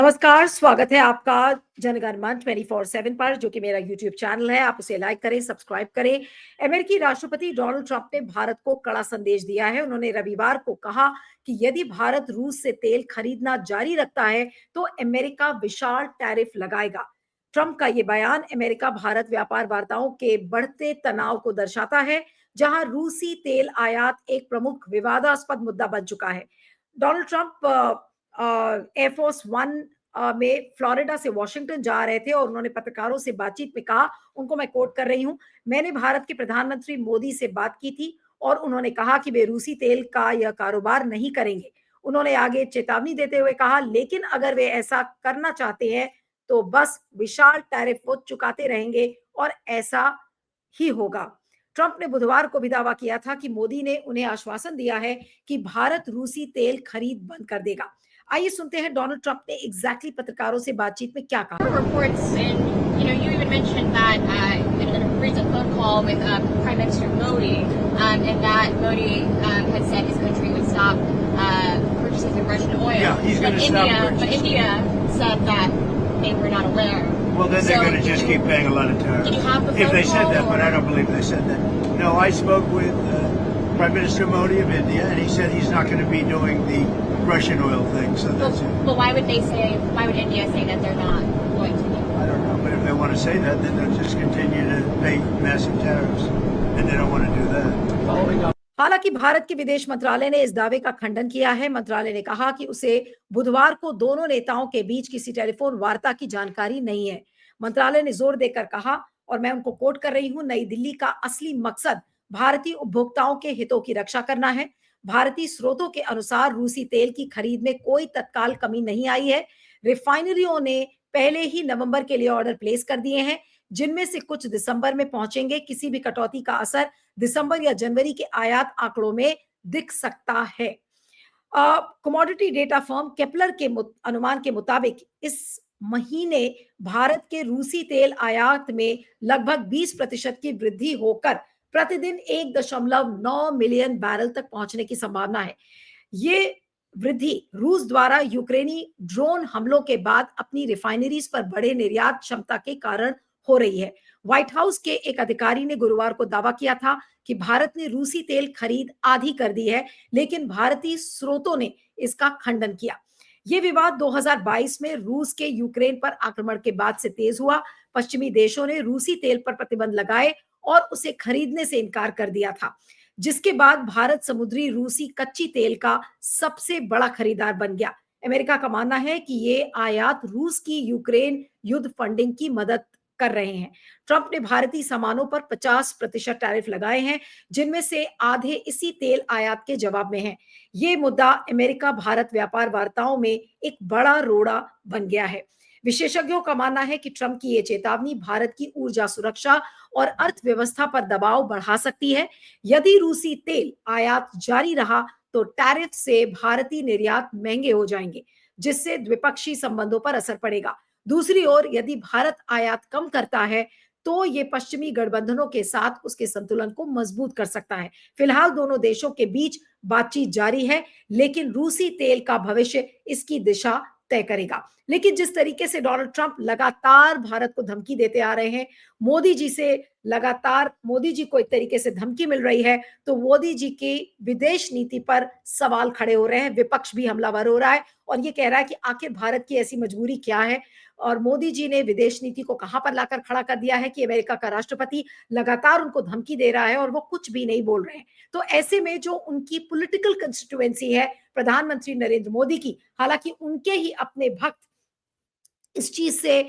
नमस्कार, स्वागत है आपका जनगण मन 24/7 पर, जो कि मेरा यूट्यूब चैनल है। आप उसे लाइक करें, सब्सक्राइब करें। अमेरिकी राष्ट्रपति डोनाल्ड ट्रंप ने भारत को कड़ा संदेश दिया है। उन्होंने रविवार को कहा कि यदि भारत रूस से तेल खरीदना जारी रखता है तो अमेरिका विशाल टैरिफ लगाएगा। ट्रंप का ये बयान अमेरिका भारत व्यापार वार्ताओं के बढ़ते तनाव को दर्शाता है, जहां रूसी तेल आयात एक प्रमुख विवादास्पद मुद्दा बन चुका है। डोनाल्ड ट्रंप एयरफोर्स वन में फ्लोरिडा से वॉशिंगटन जा रहे थे और उन्होंने पत्रकारों से बातचीत में कहा, उनको मैं कोट कर रही हूं, मैंने भारत के प्रधानमंत्री मोदी से बात की थी और उन्होंने कहा कि वे रूसी तेल का यह कारोबार नहीं करेंगे। उन्होंने आगे चेतावनी देते हुए कहा, लेकिन अगर वे ऐसा करना चाहते हैं तो बस विशाल टैरिफ वो चुकाते रहेंगे और ऐसा ही होगा। ट्रंप ने बुधवार को भी दावा किया था कि मोदी ने उन्हें आश्वासन दिया है कि भारत रूसी तेल खरीद बंद कर देगा। आइए सुनते हैं डोनाल्ड ट्रंप ने एग्जैक्टली पत्रकारों से बातचीत में क्या कहा। Reports and you even mentioned that in a recent phone call with Prime Minister Modi, and that Modi had said his country would stop purchasing the Russian oil. Yeah, he's going to stop purchasing. But India said that they were not aware. Well, then they're going to just keep paying a lot of tariffs. Did you have the if they phone said call, that, but I don't believe they said that. No, I spoke with Prime Minister Modi of India, and he said he's not going to be doing the Russian oil thing. So that's it. But why would India say that they're not going to do? I don't know, but if they want to say that, then they'll just continue to pay massive tariffs, and they don't want to do that. हालांकि भारत के विदेश मंत्रालय ने इस दावे का खंडन किया है। मंत्रालय ने कहा कि उसे बुधवार को दोनों नेताओं के बीच किसी टेलीफोन वार्ता की जानकारी नहीं है। मंत्रालय ने जोर देकर कहा, और मैं उनको कोट कर रही हूं, नई दिल्ली का असली मकसद भारतीय उपभोक्ताओं के हितों की रक्षा करना है। भारतीय स्रोतों के अनुसार रूसी तेल की खरीद में कोई तत्काल कमी नहीं आई है। रिफाइनरियों ने पहले ही नवंबर के लिए ऑर्डर प्लेस कर दिए हैं, जिनमें से कुछ दिसंबर में पहुंचेंगे। किसी भी कटौती का असर दिसंबर या जनवरी के आयात आंकड़ों में दिख सकता है। कमोडिटी डेटा फर्म केपलर के अनुमान के मुताबिक इस महीने भारत के रूसी तेल आयात में लगभग 20% की वृद्धि होकर प्रतिदिन 1.9 मिलियन बैरल तक पहुंचने की संभावना है। ये वृद्धि रूस द्वारा यूक्रेनी ड्रोन हमलों के बाद अपनी रिफाइनरीज पर बढ़े निर्यात क्षमता के कारण हो रही है। व्हाइट हाउस के एक अधिकारी ने गुरुवार को दावा किया था कि भारत ने रूसी तेल खरीद आधी कर दी है, लेकिन भारतीय स्रोतों ने इसका खंडन किया। ये विवाद 2022 में रूस के यूक्रेन पर आक्रमण के बाद से तेज हुआ। पश्चिमी देशों ने रूसी तेल पर प्रतिबंध लगाए और उसे खरीदने से इनकार कर दिया था, जिसके बाद भारत समुद्री रूसी कच्ची तेल का सबसे बड़ा खरीदार बन गया। अमेरिका का मानना है कि ये आयात रूस की यूक्रेन युद्ध फंडिंग की मदद कर रहे हैं। ट्रंप ने भारतीय सामानों पर 50% टैरिफ लगाए हैं, जिनमें से आधे इसी तेल आयात के जवाब में हैं। ये मुद्दा अमेरिका भारत व्यापार वार्ताओं में एक बड़ा रोड़ा बन गया है। विशेषज्ञों का मानना है कि ट्रंप की ये चेतावनी भारत की ऊर्जा सुरक्षा और अर्थव्यवस्था पर दबाव बढ़ा सकती है। यदि रूसी तेल आयात जारी रहा तो टैरिफ से भारतीय निर्यात महंगे हो जाएंगे, जिससे द्विपक्षीय संबंधों पर असर पड़ेगा। दूसरी ओर यदि भारत आयात कम करता है तो ये पश्चिमी गठबंधनों के साथ उसके संतुलन को मजबूत कर सकता है। फिलहाल दोनों देशों के बीच बातचीत जारी है, लेकिन रूसी तेल का भविष्य इसकी दिशा तय करेगा। लेकिन जिस तरीके से डोनाल्ड ट्रंप लगातार भारत को धमकी देते आ रहे हैं, मोदी जी को एक तरीके से धमकी मिल रही है, तो मोदी जी की विदेश नीति पर सवाल खड़े हो रहे हैं। विपक्ष भी हमलावर हो रहा है और ये कह रहा है कि आखिर भारत की ऐसी मजबूरी क्या है। और मोदी जी ने विदेश नीति को कहां पर लाकर खड़ा कर दिया है कि अमेरिका का राष्ट्रपति लगातार उनको धमकी दे रहा है और वो कुछ भी नहीं बोल रहे हैं। तो ऐसे में जो उनकी पॉलिटिकल कंस्टिट्यूएंसी है प्रधानमंत्री नरेंद्र मोदी की, हालांकि उनके ही अपने भक्त इस चीज से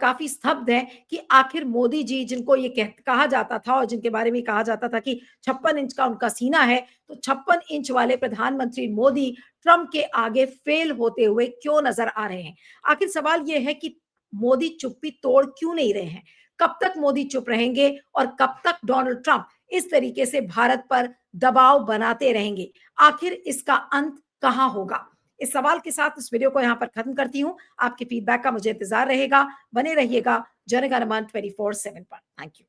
काफी स्तब्ध है कि आखिर मोदी जी, जिनको ये कहा जाता था और जिनके बारे में कहा जाता था कि 56 इंच का उनका सीना है, तो 56 इंच वाले प्रधानमंत्री मोदी ट्रंप के आगे फेल होते हुए क्यों नजर आ रहे हैं। आखिर सवाल ये है कि मोदी चुप्पी तोड़ क्यों नहीं रहे हैं। कब तक मोदी चुप रहेंगे और कब तक डोनाल्ड ट्रंप इस तरीके से भारत पर दबाव बनाते रहेंगे। आखिर इसका अंत कहां होगा। इस सवाल के साथ इस वीडियो को यहां पर खत्म करती हूं। आपके फीडबैक का मुझे इंतजार रहेगा। बने रहिएगा जनगण मन 24/7 पर। Thank you.